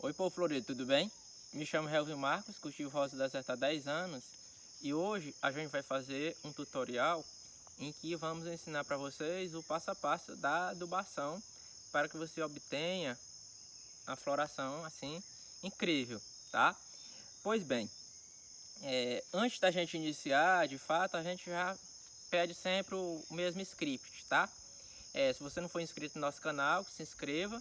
Oi, povo florido, tudo bem? Me chamo Helvio Marcos, cultivo rosa do deserto há 10 anos e hoje a gente vai fazer um tutorial em que vamos ensinar para vocês o passo a passo da adubação para que você obtenha a floração assim incrível, tá? Pois bem, antes da gente iniciar, de fato, a gente já pede sempre o mesmo script, tá? Se você não for inscrito no nosso canal, se inscreva.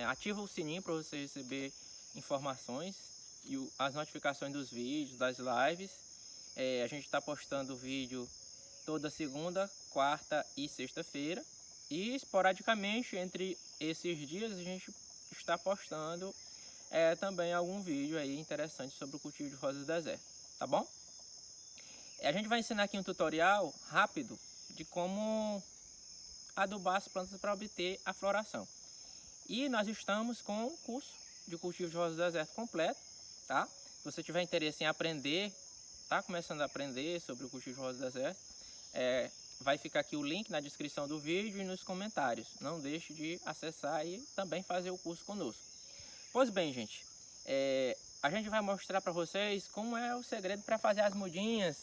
Ativa o sininho para você receber informações e as notificações dos vídeos, das lives. A gente está postando vídeo toda segunda, quarta e sexta-feira. E esporadicamente entre esses dias a gente está postando também algum vídeo aí interessante sobre o cultivo de rosas do deserto, tá bom? A gente vai ensinar aqui um tutorial rápido de como adubar as plantas para obter a floração. E nós estamos com um curso de cultivo de rosas do deserto completo, tá? Se você tiver interesse em aprender, tá começando a aprender sobre o cultivo de rosas do deserto, vai ficar aqui o link na descrição do vídeo e nos comentários. Não deixe de acessar e também fazer o curso conosco. Pois bem, gente, a gente vai mostrar para vocês como é o segredo para fazer as mudinhas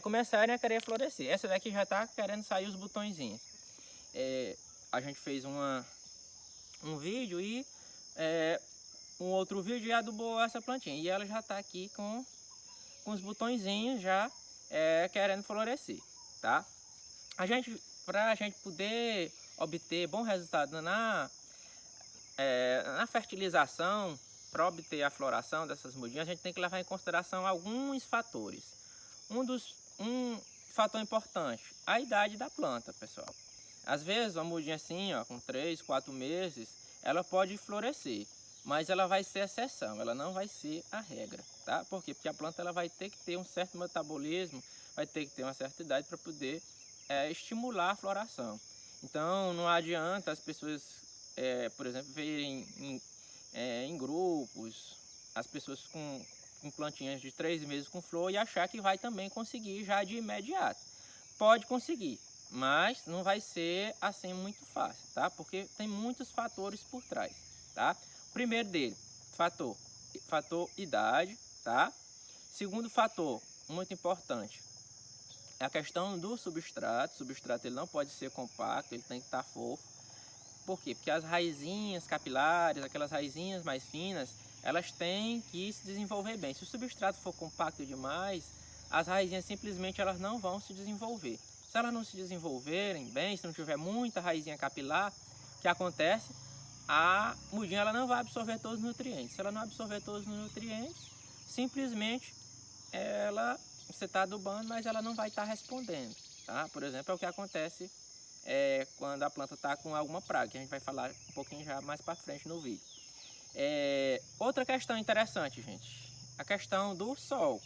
começarem a querer florescer. Essa daqui já está querendo sair os botõezinhos. A gente fez um vídeo e um outro vídeo e adubou essa plantinha e ela já está aqui com os botõezinhos já querendo florescer, tá? Para a gente poder obter bom resultado na fertilização, para obter a floração dessas mudinhas, a gente tem que levar em consideração alguns fatores. Um fator importante, a idade da planta, pessoal. Às vezes uma mudinha assim, ó, com 3, 4 meses, ela pode florescer, mas ela vai ser exceção, ela não vai ser a regra, tá? Por quê? Porque a planta ela vai ter que ter um certo metabolismo, vai ter que ter uma certa idade para poder estimular a floração. Então não adianta as pessoas, por exemplo, verem em grupos, as pessoas com plantinhas de 3 meses com flor e achar que vai também conseguir já de imediato. Pode conseguir, mas não vai ser assim muito fácil, tá? Porque tem muitos fatores por trás, tá? O primeiro dele, fator idade, tá? Segundo fator, muito importante, é a questão do substrato. O substrato ele não pode ser compacto, ele tem que estar fofo. Por quê? Porque as raizinhas capilares, aquelas raizinhas mais finas, elas têm que se desenvolver bem. Se o substrato for compacto demais, as raizinhas simplesmente elas não vão se desenvolver. Se elas não se desenvolverem bem, se não tiver muita raizinha capilar, o que acontece? A mudinha ela não vai absorver todos os nutrientes. Se ela não absorver todos os nutrientes, simplesmente você está adubando, mas ela não vai estar respondendo, tá? Por exemplo, é o que acontece quando a planta está com alguma praga, que a gente vai falar um pouquinho já mais para frente no vídeo. Outra questão interessante, gente, a questão do sol.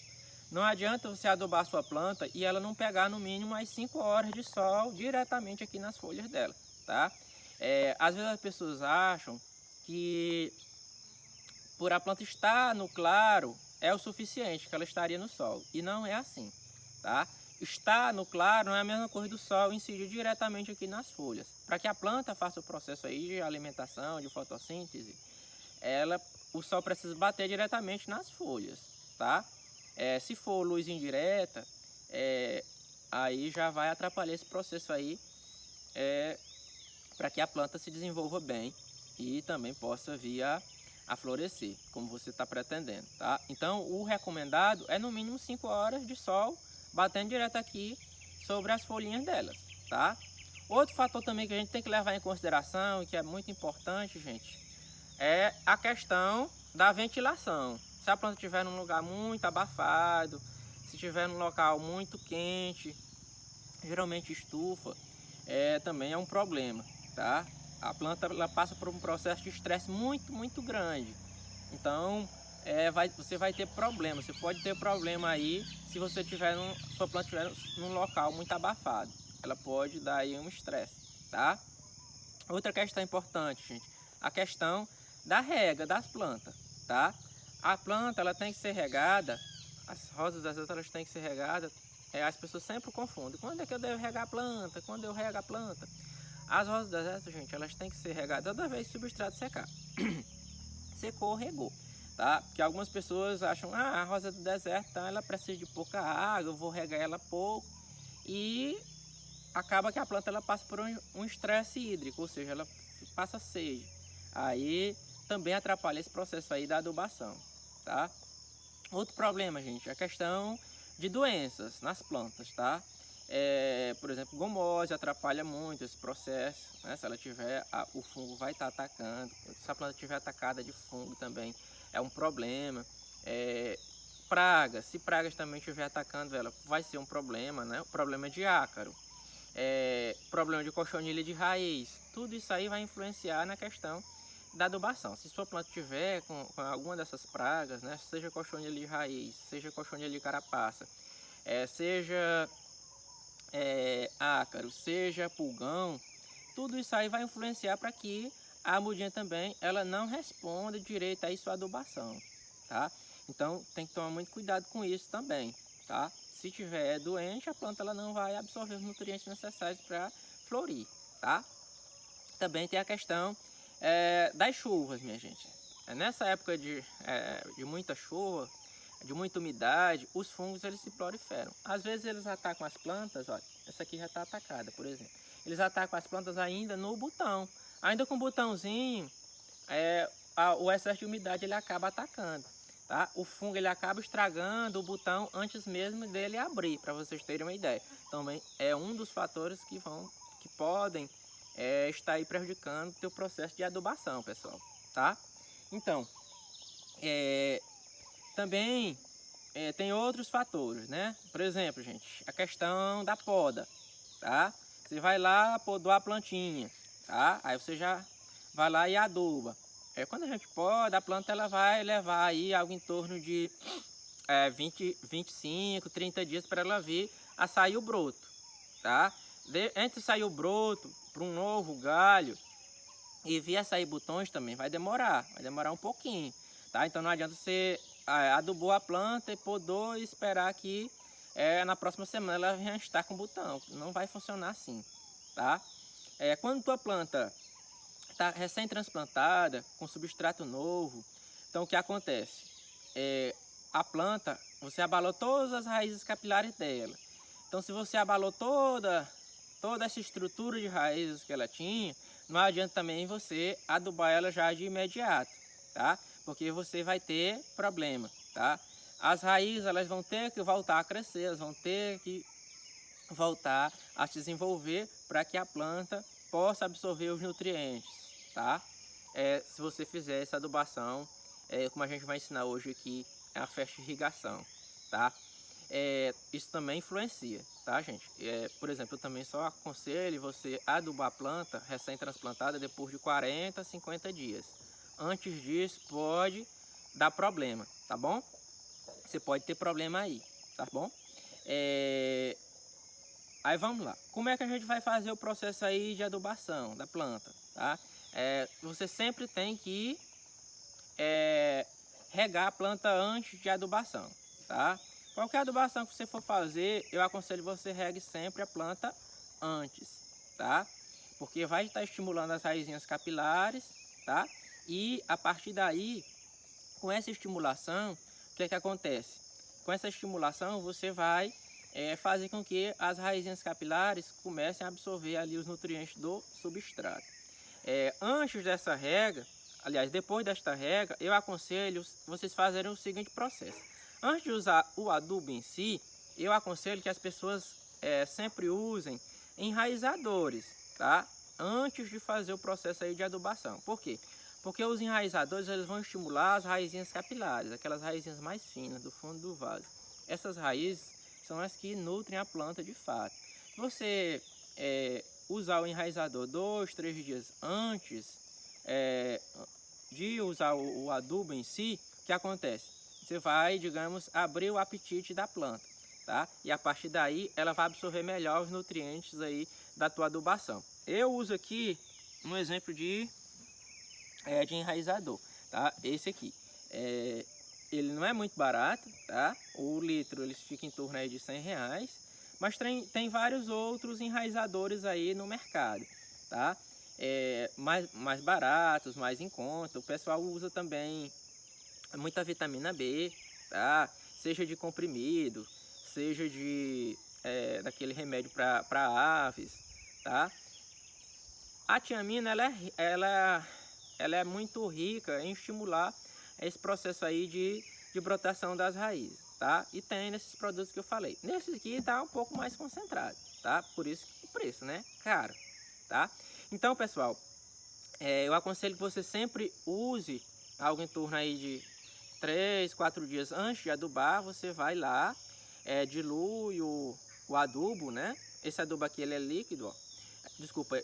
Não adianta você adubar a sua planta e ela não pegar no mínimo as 5 horas de sol diretamente aqui nas folhas dela, tá? Às vezes as pessoas acham que por a planta estar no claro é o suficiente, que ela estaria no sol. E não é assim, tá? Estar no claro não é a mesma coisa do sol incidir diretamente aqui nas folhas. Para que a planta faça o processo aí de alimentação, de fotossíntese, o sol precisa bater diretamente nas folhas, tá? Se for luz indireta, aí já vai atrapalhar esse processo aí para que a planta se desenvolva bem e também possa vir a florescer, como você está pretendendo, tá? Então, o recomendado é no mínimo 5 horas de sol batendo direto aqui sobre as folhinhas delas, tá? Outro fator também que a gente tem que levar em consideração e que é muito importante, gente, é a questão da ventilação. Se a planta estiver num lugar muito abafado, se estiver num local muito quente, geralmente estufa, também é um problema, tá? A planta ela passa por um processo de estresse muito grande. Então, você vai ter problema. Você pode ter problema aí se você sua planta estiver num local muito abafado. Ela pode dar aí um estresse, tá? Outra questão importante, gente, a questão da rega das plantas, tá? A planta ela tem que ser regada, as rosas das outras elas têm que ser regadas. As pessoas sempre confundem. Quando é que eu devo regar a planta? Quando eu rego a planta? As rosas das essas, gente, elas têm que ser regadas toda vez que o substrato secar. secou, regou, tá? Porque algumas pessoas acham, a rosa do deserto, então ela precisa de pouca água, eu vou regar ela pouco, e acaba que a planta ela passa por um estresse hídrico, ou seja, ela passa sede. Aí também atrapalha esse processo aí da adubação, tá? Outro problema, gente, é a questão de doenças nas plantas, tá? Por exemplo, gomose atrapalha muito esse processo, né? Se ela tiver, o fungo vai estar atacando. Se a planta tiver atacada de fungo também é um problema. Pragas, se pragas também estiver atacando ela, vai ser um problema, né? O problema de ácaro, problema de cochonilha de raiz, tudo isso aí vai influenciar na questão da adubação. Se sua planta tiver com alguma dessas pragas, né, seja cochonilha de raiz, seja cochonilha de carapaça, seja ácaro, seja pulgão, tudo isso aí vai influenciar para que a mudinha também ela não responda direito a sua adubação, tá? Então tem que tomar muito cuidado com isso também, tá? Se tiver doente, a planta ela não vai absorver os nutrientes necessários para florir, tá? Também tem a questão das chuvas, minha gente. Nessa época de muita chuva, de muita umidade, os fungos eles se proliferam. Às vezes eles atacam as plantas, olha, essa aqui já está atacada, por exemplo. Eles atacam as plantas ainda no botão. Ainda com o botãozinho, o excesso de umidade ele acaba atacando. Tá? O fungo ele acaba estragando o botão antes mesmo dele abrir, para vocês terem uma ideia. Também é um dos fatores que podem estar aí prejudicando o teu processo de adubação, pessoal, tá? Então, também tem outros fatores, né? Por exemplo, gente, a questão da poda, tá? Você vai lá, podou a plantinha, tá? Aí você já vai lá e aduba. Quando a gente poda, a planta ela vai levar aí algo em torno de 25, 30 dias para ela vir a sair o broto, tá? Entre sair o broto para um novo galho e vir a sair botões também vai demorar um pouquinho, tá? Então não adianta você adubou a planta e podou e esperar que na próxima semana ela venha estar com botão. Não vai funcionar assim, tá? Quando tua planta está recém-transplantada, com substrato novo, então o que acontece? A planta, você abalou todas as raízes capilares dela. Então se você abalou toda essa estrutura de raízes que ela tinha, não adianta também você adubar ela já de imediato, tá? Porque você vai ter problema, tá? As raízes elas vão ter que voltar a crescer, elas vão ter que voltar a se desenvolver para que a planta possa absorver os nutrientes, tá? Se você fizer essa adubação, como a gente vai ensinar hoje aqui, é a fertirrigação, tá? Isso também influencia, tá, gente? Por exemplo, eu também só aconselho você adubar a planta recém-transplantada depois de 40 a 50 dias. Antes disso pode dar problema, tá bom? Você pode ter problema aí, tá bom? Aí vamos lá. Como é que a gente vai fazer o processo aí de adubação da planta, tá? Você sempre tem que regar a planta antes de adubação, tá? Qualquer adubação que você for fazer, eu aconselho você regue sempre a planta antes, tá? Porque vai estar estimulando as raizinhas capilares, tá? E a partir daí, com essa estimulação, o que é que acontece? Com essa estimulação, você vai fazer com que as raizinhas capilares comecem a absorver ali os nutrientes do substrato. Antes dessa rega, aliás, depois desta rega, eu aconselho vocês fazerem o seguinte processo. Antes de usar o adubo em si, eu aconselho que as pessoas sempre usem enraizadores, tá? Antes de fazer o processo aí de adubação. Por quê? Porque os enraizadores eles vão estimular as raizinhas capilares, aquelas raizinhas mais finas do fundo do vaso. Essas raízes são as que nutrem a planta de fato. Se você usar o enraizador 2, 3 dias antes de usar o adubo em si, o que acontece? Você vai, digamos, abrir o apetite da planta, tá? E a partir daí ela vai absorver melhor os nutrientes aí da tua adubação. Eu uso aqui um exemplo de enraizador, tá? Esse aqui. Ele não é muito barato, tá? O litro ele fica em torno aí de R$100, mas tem vários outros enraizadores aí no mercado, tá? mais baratos, mais em conta. O pessoal usa também muita vitamina B, tá? Seja de comprimido, seja daquele remédio para aves, tá? A tiamina, ela é muito rica em estimular esse processo aí de brotação das raízes, tá? E tem nesses produtos que eu falei. Nesse aqui tá um pouco mais concentrado, tá? Por isso que o preço, né? Caro, tá? Então, pessoal, eu aconselho que você sempre use algo em torno aí de 3, 4 dias antes de adubar. Você vai lá, dilui o adubo, né? Esse adubo aqui, ele é líquido, ó. Desculpa,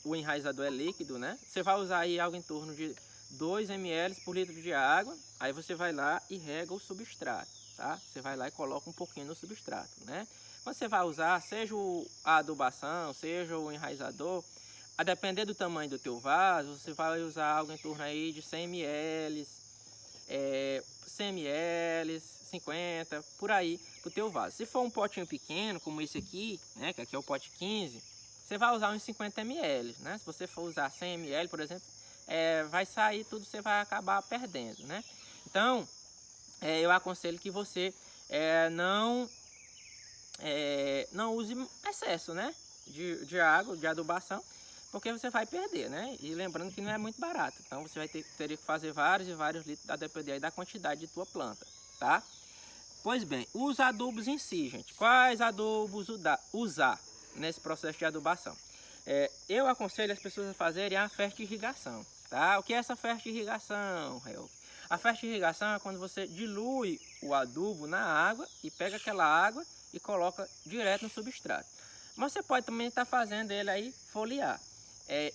o enraizador é líquido, né? Você vai usar aí algo em torno de 2 ml por litro de água. Aí você vai lá e rega o substrato, tá? Você vai lá e coloca um pouquinho no substrato, né? Quando você vai usar, seja a adubação, seja o enraizador, a depender do tamanho do teu vaso, você vai usar algo em torno aí de 100 ml, 100 ml, 50, por aí, pro teu vaso. Se for um potinho pequeno, como esse aqui, né, que aqui é o pote 15, você vai usar uns 50 ml, né? Se você for usar 100 ml, por exemplo, vai sair tudo, você vai acabar perdendo, né? Então, eu aconselho que você não use excesso, né, de água, de adubação, porque você vai perder, né? E lembrando que não é muito barato, então você vai teria que fazer vários e vários litros, a depender aí da quantidade de tua planta, tá? Pois bem, os adubos em si, gente. Quais adubos usar nesse processo de adubação? Eu aconselho as pessoas a fazerem a fertirrigação, tá? O que é essa fertirrigação, Helf? A fertirrigação é quando você dilui o adubo na água e pega aquela água e coloca direto no substrato. Mas você pode também estar fazendo ele aí foliar.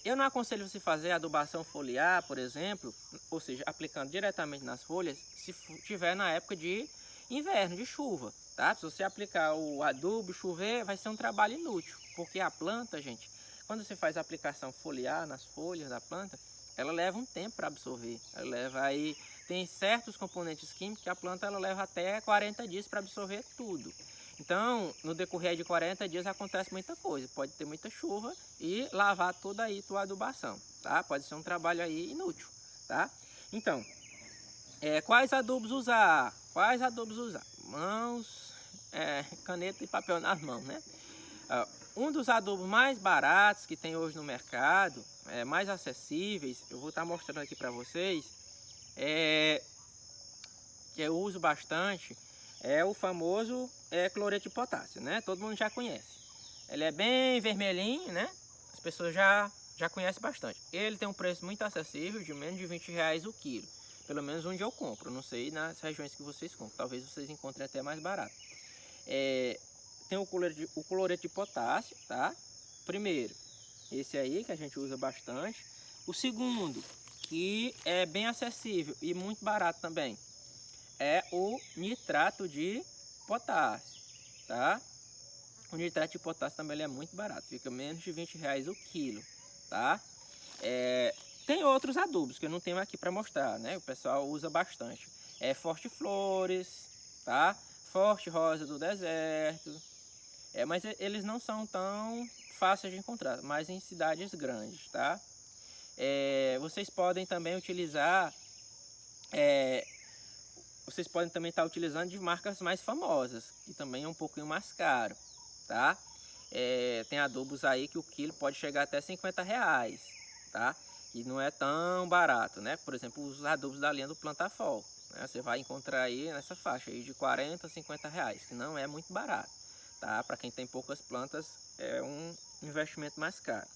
Eu não aconselho você fazer adubação foliar, por exemplo, ou seja, aplicando diretamente nas folhas, se tiver na época de inverno, de chuva, tá? Se você aplicar o adubo, chover, vai ser um trabalho inútil, porque a planta, gente, quando você faz a aplicação foliar nas folhas da planta, ela leva um tempo para absorver. Ela leva aí, tem certos componentes químicos que a planta ela leva até 40 dias para absorver tudo. Então, no decorrer de 40 dias acontece muita coisa. Pode ter muita chuva e lavar toda aí tua adubação, tá? Pode ser um trabalho aí inútil, tá? Então, quais adubos usar? Quais adubos usar? Mãos, caneta e papel nas mãos, né? Um dos adubos mais baratos que tem hoje no mercado, mais acessíveis, eu vou estar mostrando aqui para vocês, que eu uso bastante, é o famoso cloreto de potássio, né? Todo mundo já conhece. Ele é bem vermelhinho, né? As pessoas já conhecem bastante. Ele tem um preço muito acessível, de menos de R$20 o quilo. Pelo menos onde eu compro, não sei nas regiões que vocês compram, talvez vocês encontrem até mais barato. Tem o cloreto de potássio, tá? Primeiro, esse aí que a gente usa bastante. O segundo, que é bem acessível e muito barato também, é o nitrato de potássio, tá? O nitrato de potássio também ele é muito barato, fica menos de R$20 o quilo, tá? Tem outros adubos que eu não tenho aqui para mostrar, né? O pessoal usa bastante. Forte Flores, tá? Forte Rosa do Deserto. Mas eles não são tão fáceis de encontrar, mas em cidades grandes, tá? Vocês podem também utilizar... vocês podem também estar utilizando de marcas mais famosas, que também é um pouquinho mais caro, tá? Tem adubos aí que o quilo pode chegar até R$50, tá? E não é tão barato, né? Por exemplo, os adubos da linha do Plantafol, né? Você vai encontrar aí nessa faixa aí de R$40 a R$50, que não é muito barato, tá? Para quem tem poucas plantas, é um investimento mais caro.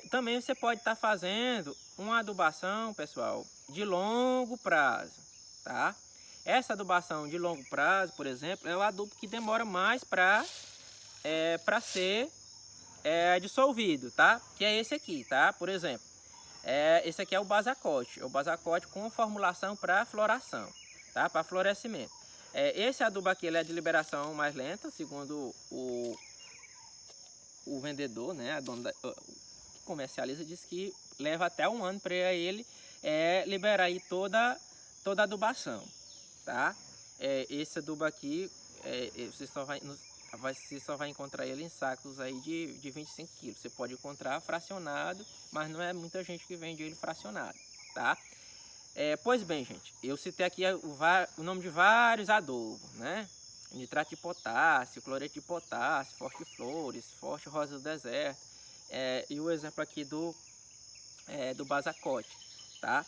Também você pode estar fazendo uma adubação, pessoal, de longo prazo, tá? Essa adubação de longo prazo, por exemplo, é o adubo que demora mais para ser dissolvido, tá? Que é esse aqui, tá? Por exemplo, esse aqui é o Basacote. É o Basacote com formulação para floração, tá? Para florescimento. Esse adubo aqui ele é de liberação mais lenta, segundo o vendedor, né? A dona que comercializa, diz que leva até 1 ano para ele liberar aí toda a adubação, tá? Esse adubo aqui, você só vai você só vai encontrar ele em sacos aí de 25 quilos. Você pode encontrar fracionado, mas não é muita gente que vende ele fracionado, tá? Pois bem, gente, eu citei aqui o nome de vários adubos, né? Nitrato de potássio, cloreto de potássio, forte flores, forte rosa do deserto, e o exemplo aqui do basacote, tá?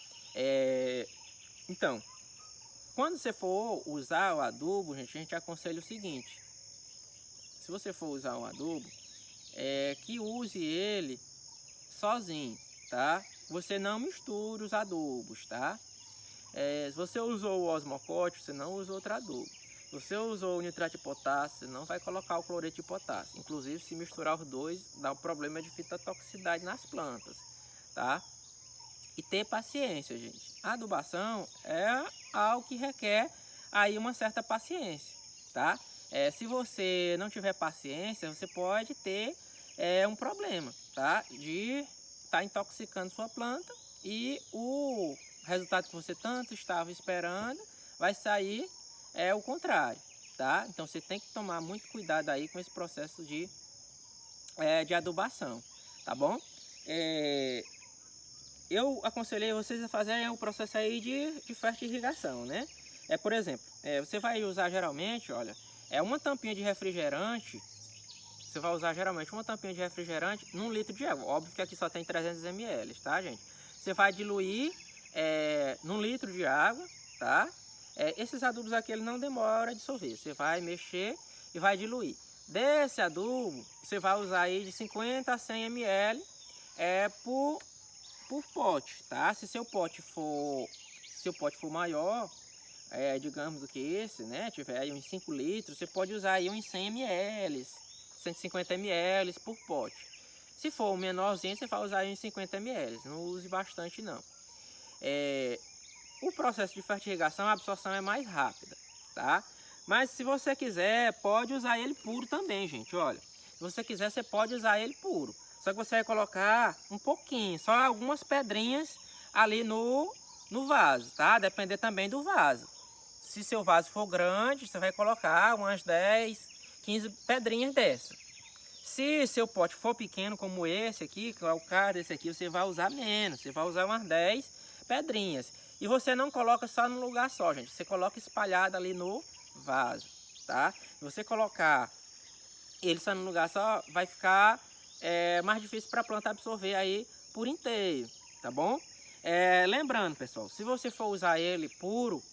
Então, quando você for usar o adubo, gente, a gente aconselha o seguinte: se você for usar um adubo, que use ele sozinho, tá? Você não mistura os adubos, tá? Se você usou o osmocote, você não usa outro adubo. Se você usou o nitrato de potássio, você não vai colocar o cloreto de potássio. Inclusive, se misturar os dois, dá um problema de fitotoxicidade nas plantas, tá? E ter paciência, gente. A adubação é algo que requer aí uma certa paciência, tá? Se você não tiver paciência, você pode ter um problema, tá? De estar intoxicando sua planta e o resultado que você tanto estava esperando vai sair o contrário, tá? Então você tem que tomar muito cuidado aí com esse processo de adubação, tá bom? Eu aconselhei vocês a fazerem um processo aí de fertirrigação, né? Por exemplo, você vai usar geralmente, olha, uma tampinha de refrigerante. Você vai usar geralmente uma tampinha de refrigerante num litro de água. Óbvio que aqui só tem 300 ml, tá, gente? Você vai diluir num litro de água, tá? Esses adubos aqui, ele não demora a dissolver. Você vai mexer e vai diluir. Desse adubo, você vai usar aí de 50 a 100 ml por pote, tá? Se seu pote for maior, digamos do que esse, né? Tiver aí uns 5 litros, você pode usar aí uns 100 ml, 150 ml por pote. Se for um menorzinho, você vai usar aí uns 50 ml. Não use bastante, não. O processo de fertirrigação, a absorção é mais rápida, tá? Mas se você quiser, pode usar ele puro também, gente. Olha, se você quiser, você pode usar ele puro. Só que você vai colocar um pouquinho, só algumas pedrinhas ali no vaso, tá? Depender também do vaso. Se seu vaso for grande, você vai colocar umas 10, 15 pedrinhas dessa. Se seu pote for pequeno como esse aqui, que é o caso desse aqui, você vai usar menos. Você vai usar umas 10 pedrinhas. E você não coloca só num lugar só, gente. Você coloca espalhado ali no vaso, tá? Se você colocar ele só num lugar só, vai ficar mais difícil para a planta absorver aí por inteiro, tá bom? Lembrando, pessoal, se você for usar ele puro,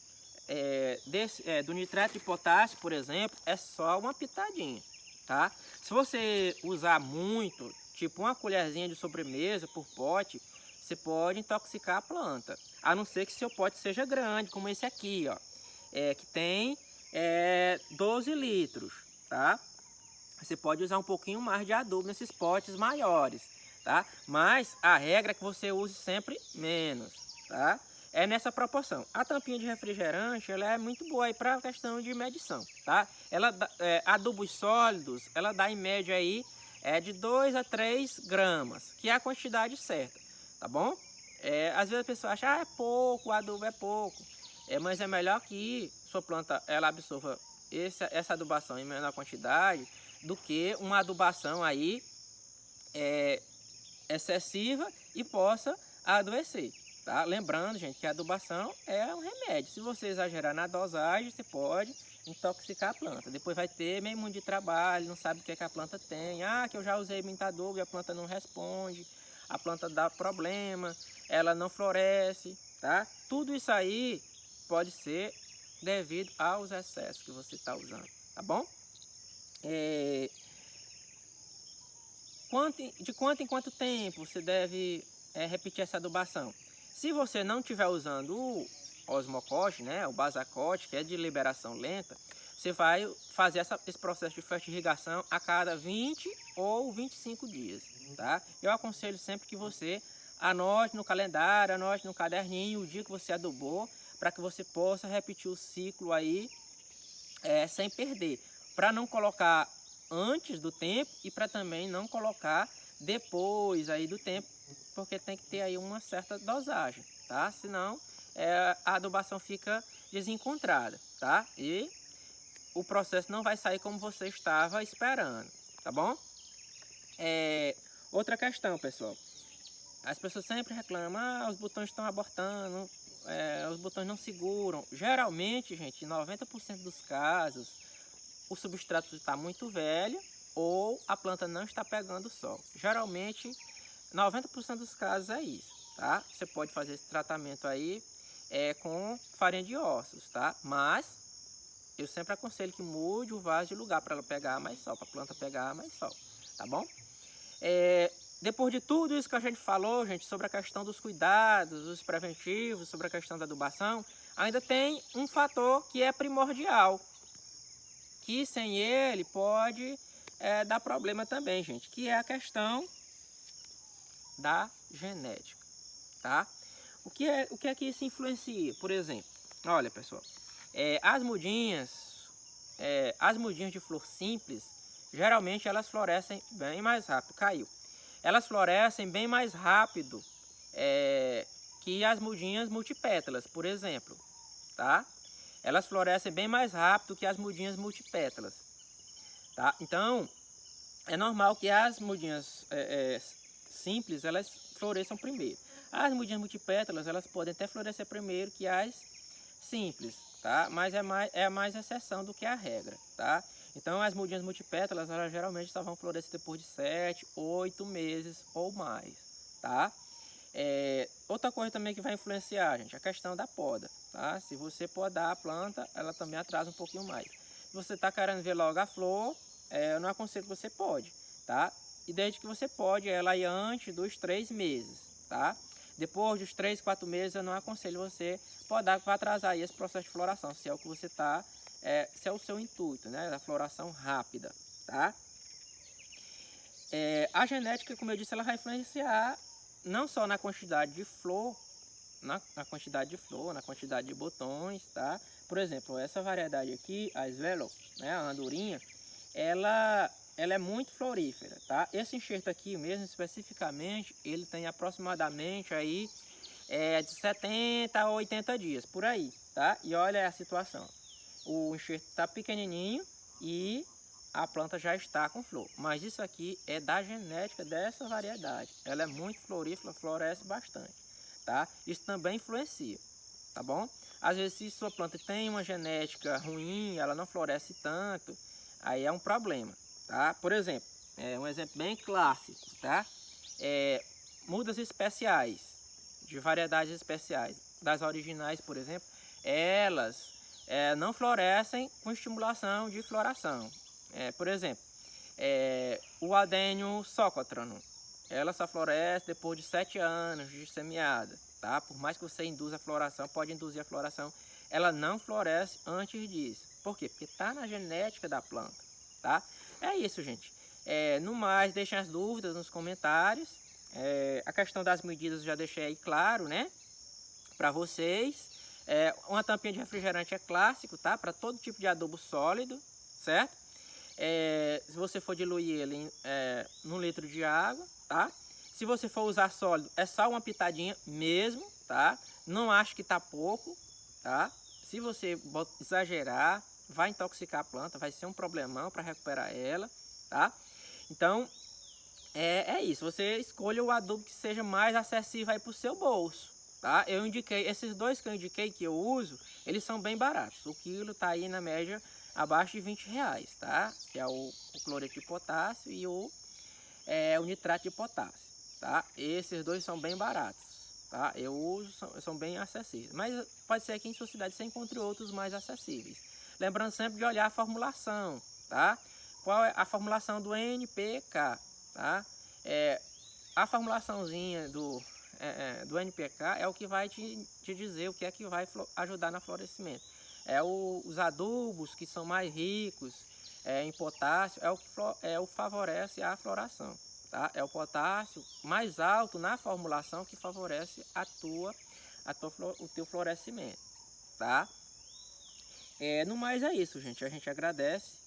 do nitrato de potássio, por exemplo, é só uma pitadinha, tá? Se você usar muito, tipo uma colherzinha de sobremesa por pote, você pode intoxicar a planta, a não ser que seu pote seja grande, como esse aqui, ó, que tem 12 litros, tá? Você pode usar um pouquinho mais de adubo nesses potes maiores, tá? Mas a regra é que você use sempre menos, tá? É nessa proporção. A tampinha de refrigerante, ela é muito boa aí para questão de medição, tá? Ela adubos sólidos, ela dá em média aí de 2 a 3 gramas, que é a quantidade certa, tá bom? Às vezes a pessoa acha, é pouco, o adubo é pouco. Mas é melhor que sua planta ela absorva essa adubação em menor quantidade do que uma adubação aí excessiva e possa adoecer, tá? Lembrando, gente, que a adubação é um remédio. Se você exagerar na dosagem, você pode intoxicar a planta. Depois vai ter meio mundo de trabalho, não sabe o que é que a planta tem. Que eu já usei muito adubo e a planta não responde, a planta dá problema, ela não floresce, tá? Tudo isso aí pode ser devido aos excessos que você está usando, tá bom? De quanto em quanto tempo você deve repetir essa adubação? Se você não estiver usando o osmocote, né, o basacote, que é de liberação lenta, você vai fazer esse processo de fertirrigação a cada 20 ou 25 dias, tá? Eu aconselho sempre que você anote no calendário, anote no caderninho o dia que você adubou, para que você possa repetir o ciclo aí sem perder, para não colocar antes do tempo e para também não colocar depois aí do tempo, porque tem que ter aí uma certa dosagem, tá? Senão a adubação fica desencontrada, tá? E o processo não vai sair como você estava esperando, tá bom? Outra questão, pessoal. As pessoas sempre reclamam, os botões estão abortando, os botões não seguram. Geralmente, gente, em 90% dos casos, o substrato está muito velho ou a planta não está pegando sol. Geralmente, 90% dos casos é isso, tá? Você pode fazer esse tratamento aí com farinha de ossos, tá? Mas eu sempre aconselho que mude o vaso de lugar para ela pegar mais sol, para a planta pegar mais sol, tá bom? Depois de tudo isso que a gente falou, gente, sobre a questão dos cuidados, os preventivos, sobre a questão da adubação, ainda tem um fator que é primordial, que sem ele pode dar problema também, gente, que é a questão da genética, tá? O que é que isso influencia? Por exemplo, olha, pessoal, as mudinhas de flor simples, geralmente elas florescem bem mais rápido. Caiu. Elas florescem bem mais rápido que as mudinhas multipétalas, por exemplo, tá? Elas florescem bem mais rápido que as mudinhas multipétalas, tá? Então, é normal que as mudinhas simples, elas floresçam primeiro. As mudinhas multipétalas, elas podem até florescer primeiro que as simples, tá? Mas é mais exceção do que a regra, tá? Então, as mudinhas multipétalas, elas geralmente só vão florescer depois de 7, 8 meses ou mais, tá? Outra coisa também que vai influenciar, gente, a questão da poda, tá? Se você podar a planta, ela também atrasa um pouquinho mais. Se você está querendo ver logo a flor, eu não aconselho que você pode, tá? E desde que você pode ela aí antes dos 3 meses, tá? Depois dos 3, 4 meses, eu não aconselho você podar, que vai atrasar aí esse processo de floração, se é o que você está... se é o seu intuito, né? Da floração rápida, tá? A genética, como eu disse, ela vai influenciar não só na quantidade de flor, na quantidade de botões, tá? Por exemplo, essa variedade aqui, a Svelo, né? A andorinha, ela é muito florífera, tá? Esse enxerto aqui mesmo, especificamente, ele tem aproximadamente aí de 70 a 80 dias, por aí, tá? E olha a situação. O enxerto está pequenininho e a planta já está com flor. Mas isso aqui é da genética dessa variedade. Ela é muito florífera, floresce bastante, tá? Isso também influencia, tá bom? Às vezes, se sua planta tem uma genética ruim, ela não floresce tanto, aí é um problema, tá? Por exemplo, um exemplo bem clássico, tá? Mudas especiais, de variedades especiais. Das originais, por exemplo, elas não florescem com estimulação de floração. Por exemplo, o Adênio Socotranum, ela só floresce depois de 7 anos de semeada, tá? Por mais que você induza a floração, pode induzir a floração, ela não floresce antes disso. Por quê? Porque está na genética da planta, tá? É isso, gente. No mais, deixem as dúvidas nos comentários. A questão das medidas eu já deixei aí claro, né? Para vocês. Uma tampinha de refrigerante é clássico, tá? Para todo tipo de adubo sólido, certo? Se você for diluir ele num litro de água, tá? Se você for usar sólido, é só uma pitadinha mesmo, tá? Não acho que tá pouco, tá? Se você exagerar, vai intoxicar a planta, vai ser um problemão para recuperar ela, tá? Então, é isso. Você escolha o adubo que seja mais acessível aí para o seu bolso, tá? Eu indiquei, esses dois que eu indiquei que eu uso, eles são bem baratos. O quilo tá aí na média abaixo de R$20, tá? Que é o cloreto de potássio e o nitrato de potássio, tá? Esses dois são bem baratos, tá? Eu uso, são bem acessíveis. Mas pode ser que em sua cidade você encontre outros mais acessíveis. Lembrando sempre de olhar a formulação, tá? Qual é a formulação do NPK, tá? A formulaçãozinha do NPK é o que vai te dizer o que é que vai ajudar no florescimento. Os adubos que são mais ricos em potássio é o que favorece a floração, tá? É o potássio mais alto na formulação que favorece o teu florescimento, tá? No mais é isso, gente. A gente agradece.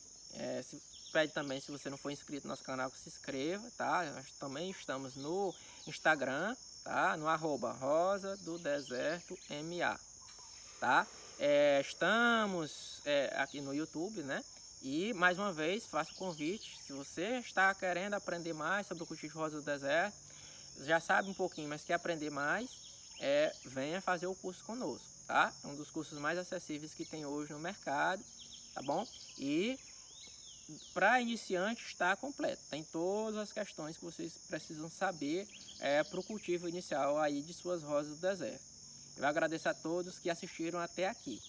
Pede também, se você não for inscrito no nosso canal, que se inscreva, tá? Nós também estamos no Instagram, tá? No @rosa do deserto MA, tá? Estamos aqui no YouTube, né? E mais uma vez faço o convite, se você está querendo aprender mais sobre o cultivo de rosa do deserto, já sabe um pouquinho, mas quer aprender mais, venha fazer o curso conosco, tá? É um dos cursos mais acessíveis que tem hoje no mercado, tá bom? E para iniciante está completo, tem todas as questões que vocês precisam saber para o cultivo inicial aí de suas rosas do deserto. Eu agradeço a todos que assistiram até aqui.